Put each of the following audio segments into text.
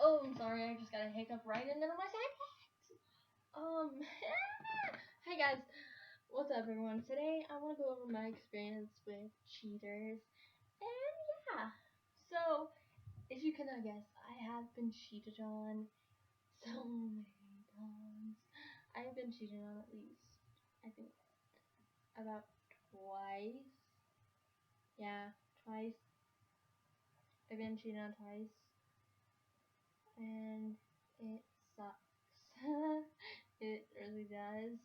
Oh, I'm sorry, I just got a hiccup right in the middle of my sentence. Hey guys, what's up everyone? Today I want to go over my experience with cheaters, and yeah, so as you cannot guess, I have been cheated on so many times. I've been cheated on at least, I think, about twice. Yeah, twice. I've been cheated on twice, and it sucks. It really does.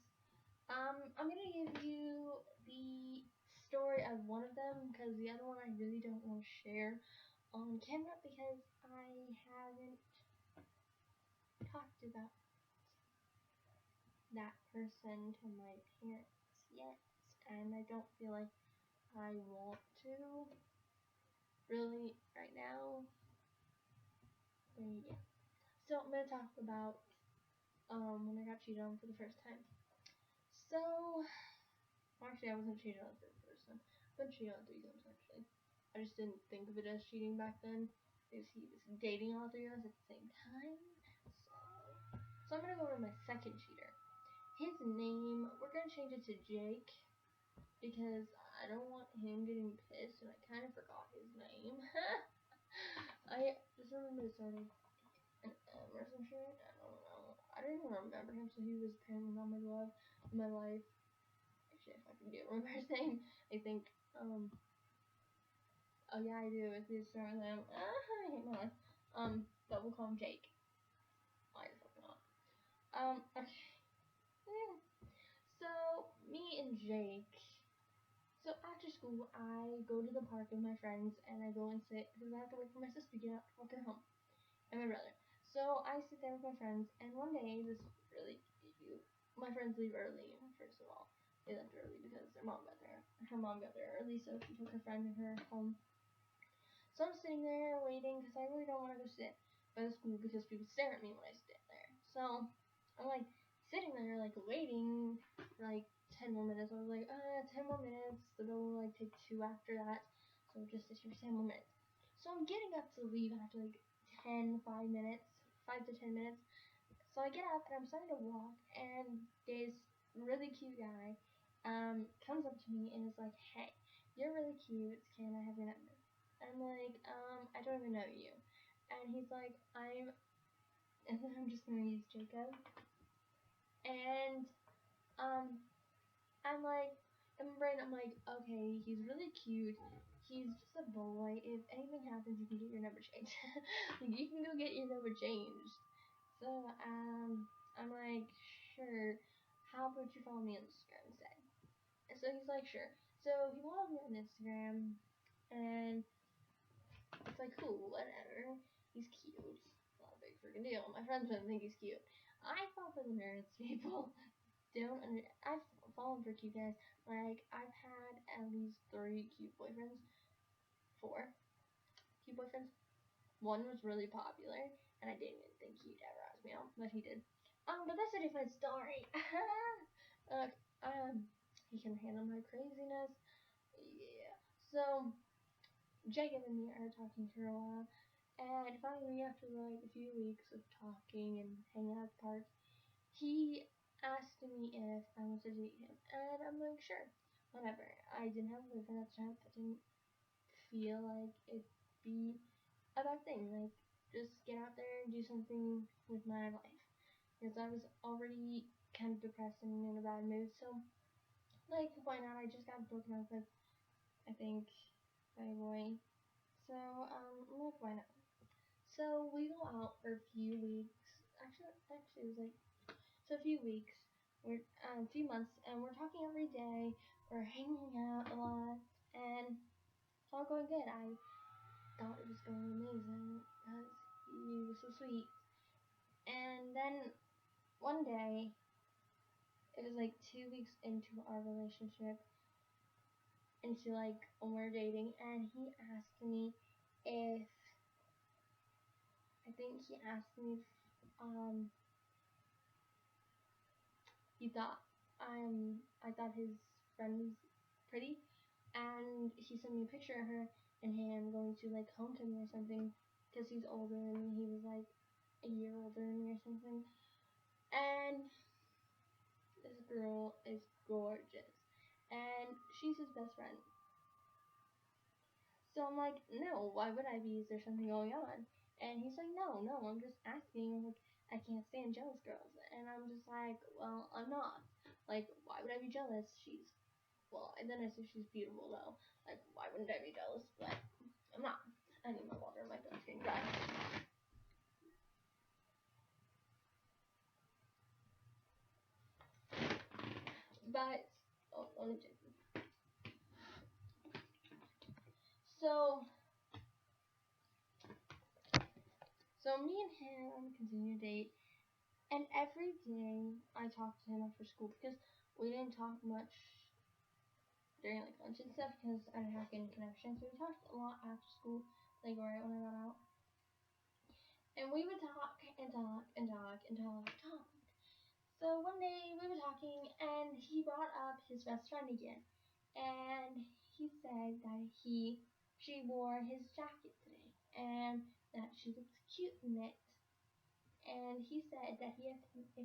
I'm gonna give you the story of one of them because the other one I really don't want to share on camera because I haven't talked about that person to my parents yet, and I don't feel like I want to really right now. But yeah. So I'm gonna talk about when I got cheated on for the first time. So actually I wasn't cheated on for the first time. I've been cheated on 3 times actually. I just didn't think of it as cheating back then because he was dating all 3 of us at the same time. So I'm gonna go over my second cheater. His name, we're gonna change it to Jake because I don't want him getting pissed and I kind of forgot his name. I just remember it started an M or some shit. I don't know. I don't even remember him, so he was apparently not my love in my life. Actually, if I can do remember his name, I think, oh yeah, I do. If you start with him, I hate my life. But we'll call him Jake. Why the fuck not? Okay. So, me and Jake. So, after school, I go to the park with my friends, and I go and sit, because I have to wait for my sister to get out to walk her home, and my brother. So, I sit there with my friends, and one day, my friends leave early, first of all. They left early because her mom got there early, so she took her friend and her home. So I'm sitting there waiting because I really don't want to go sit by the school because people stare at me when I sit there. So I'm like sitting there like waiting for like 10 more minutes. I was like, 10 more minutes. The bill will like take 2 after that. So just sit here for 10 more minutes. So I'm getting up to leave after like 5 minutes, 5 to 10 minutes. So I get up and I'm starting to walk, and this really cute guy comes up to me and is like, "Hey, you're really cute. Can I have your number?" And I'm like, I don't even know you. And he's like, and then I'm just gonna use Jacob. And I'm like, in my brain, I'm like, okay, he's really cute. He's just a boy. If anything happens, you can get your number changed. Like, you can go get your number changed. So, I'm like, sure, how about you follow me on Instagram instead? And so he's like, sure. So he followed me on Instagram, and it's like, cool, whatever. He's cute. It's not a big freaking deal. My friends don't think he's cute. I fall for the nerds, people. I've fallen for cute guys. Like, I've had at least 3 cute boyfriends. 4 cute boyfriends. 1 was really popular, and I didn't even think he'd ever ask me out, but he did. But that's a different story. He can handle my craziness. Yeah. So, Jacob and me are talking for a while, and finally, after like a few weeks of talking and hanging out at the park, he asked me if I wanted to date him, and I'm like, sure, whatever. I didn't have a boyfriend at the time. I didn't feel like it'd be a bad thing. Like, just get out there and do something with my life. Because I was already kind of depressed and in a bad mood. So, like, why not? I just got broken up with, I think, by a boy. So, I'm like, why not? So, we go out for a few weeks. Actually, it was like, so a few weeks. We're, a few months. And we're talking every day. We're hanging out a lot. And it's all going good. I thought it was going amazing because he was so sweet. And then one day, it was like 2 weeks into our relationship, into like when we were dating, and he asked me if, I think he asked me if, he thought I thought his friend was pretty, and he sent me a picture of her and him going to like homecoming or something, because he's older, and he was like, a year older than me or something. And this girl is gorgeous. And she's his best friend. So I'm like, no, why would I be? Is there something going on? And he's like, no, I'm just asking. Like, I can't stand jealous girls. And I'm just like, well, I'm not. Like, why would I be jealous? And then I said she's beautiful though. Like, why wouldn't I be jealous? But I'm not. I need my water. My throat's getting dry. But, oh, let me check this. So me and him continue to date, and every day I talk to him after school because we didn't talk much during like lunch and stuff because I didn't have any connection. So we talked a lot after school, like right when I got out. And we would talk and talk and talk and talk. So one day we were talking and he brought up his best friend again. And he said that she wore his jacket today and that she looks cute in it. And he said that if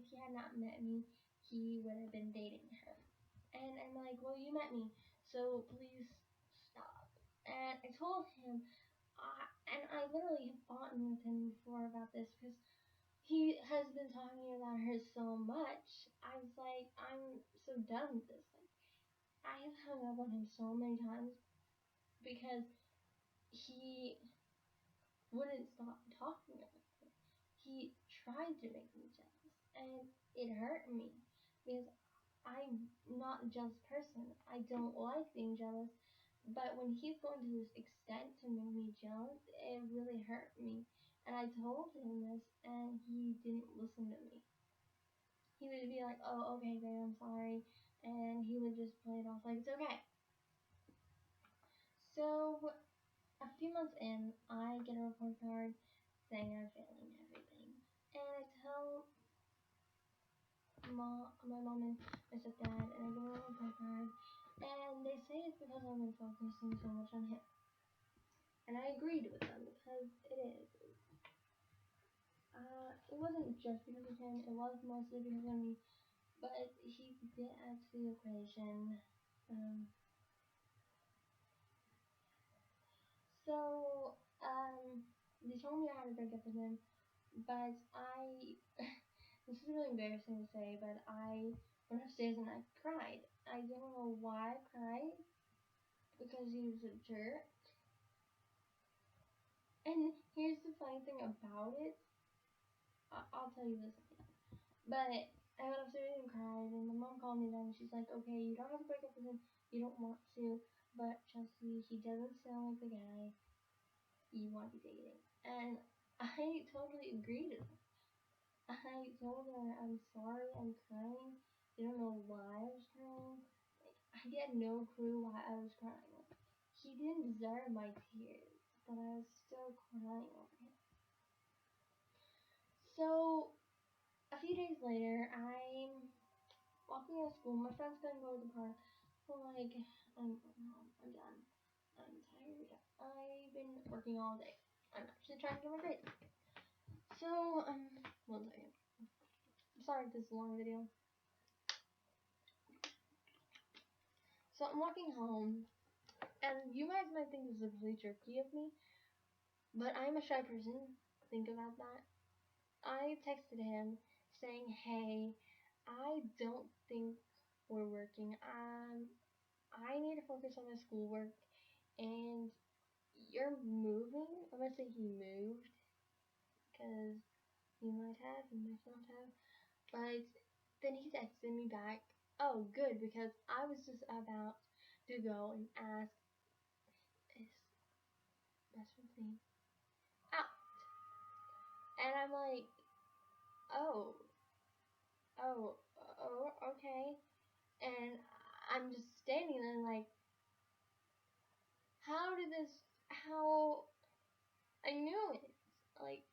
he had not met me, he would have been dating her. And I'm like, well, you met me, so please stop. And I told him, and I literally have fought with him before about this because he has been talking about her so much. I was like, I'm so done with this. Like, I have hung up on him so many times because he wouldn't stop talking about her. He tried to make me jealous, and it hurt me because I'm not a jealous person. I don't like being jealous, but when he's going to this extent to make me jealous, it really hurt me. And I told him this, and he didn't listen to me. He would be like, oh, okay, babe, I'm sorry. And he would just play it off like it's okay. So, a few months in, I get a report card saying I'm failing everything. And I tell my mom and my stepdad, and I get a report card. And they say it's because I've been focusing so much on him. And I agreed with them because it is. It wasn't just because of him, it was mostly because of me. But he did add to the equation. They told me I had to break up with him, but this is really embarrassing to say, but I went upstairs and I cried. I don't know why I cried, because he was a jerk. And here's the funny thing about it. I'll tell you this again. But I went upstairs and cried, and my mom called me then, and she's like, okay, you don't have to break up with him. You don't want to, but Chelsea, he doesn't sound like the guy you want to be dating. And I totally agreed with her. I told her, I'm sorry, I'm crying. I don't know why I was crying. Like, I had no clue why I was crying. Like, he didn't deserve my tears, but I was still crying over him. So, a few days later, I'm walking out of school. My friend's gonna go to the park. So, like, I'm going home. I'm done. I'm tired. I've been working all day. I'm actually trying to get my grades. So, one second. Sorry if this is a long video. So I'm walking home, and you guys might think this is really jerky of me, but I'm a shy person. Think about that. I texted him saying, hey, I don't think we're working. I need to focus on my schoolwork, and you're moving. I'm gonna say he moved, because he might have, he might not have. But then he texted me back, oh, good, because I was just about to go and ask his best friend's name out. And I'm like, oh, okay. And I'm just standing there like, how, I knew it. Like,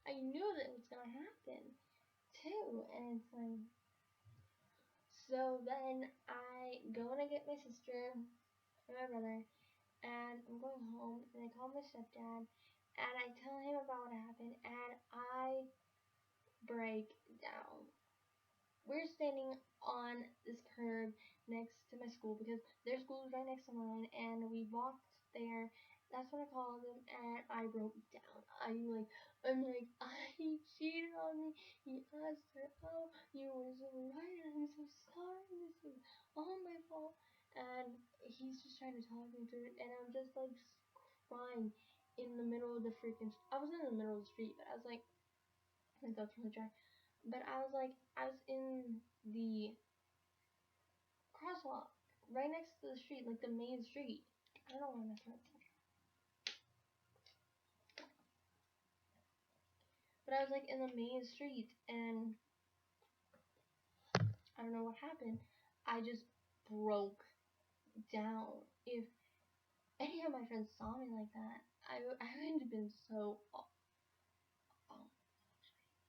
I knew that it was gonna happen, too. And it's like, so then I go and I get my sister and my brother, and I'm going home, and I call my stepdad, and I tell him about what happened, and break down. We're standing on this curb next to my school because their school is right next to mine, and we walked there. That's what I called him, and I broke down. I'm like, he cheated on me. He asked her out. You were so right. I'm so sorry. This was all my fault. And he's just trying to talk me through it, and I'm just like crying in the middle of the freaking. I was in the middle of the street, but I was like, I think that's really dry. But I was like, I was in the crosswalk right next to the street, like the main street. I don't know why my throat's like. But I was like in the main street, and I don't know what happened. I just broke down. If any of my friends saw me like that, I would have been so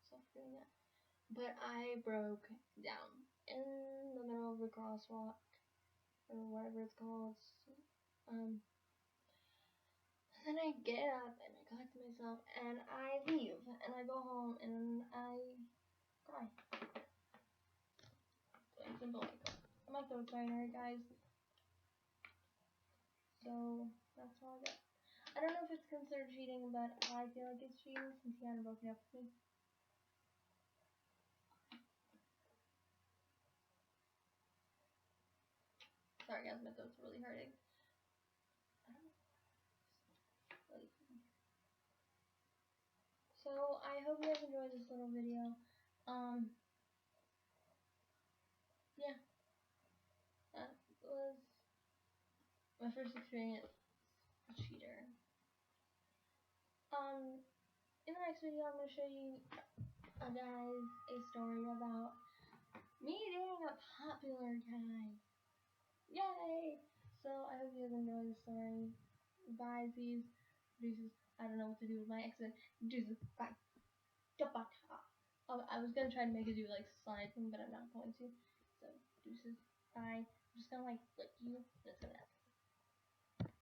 so feeling that. But I broke down in the middle of the crosswalk or whatever it's called. Um, and then I get up and I collect myself and I leave and I go home and I cry. It's simple like that. My throat's right here, guys. So that's all I got. I don't know if it's considered cheating, but I feel like it's cheating since he hadn't broken up with me. Sorry guys, my throat's really hurting. So I hope you guys enjoyed this little video. Yeah, that was my first experience as a cheater. In the next video, I'm gonna show you guys a story about me dating a popular guy. Yay! So I hope you guys enjoy the story. Bye, peace. Deuces. I don't know what to do with my accent. Deuces. Bye. Goodbye. I was gonna try to make it do like slide thing, but I'm not going to. So deuces. Bye. I'm just gonna like flick you. That's gonna happen.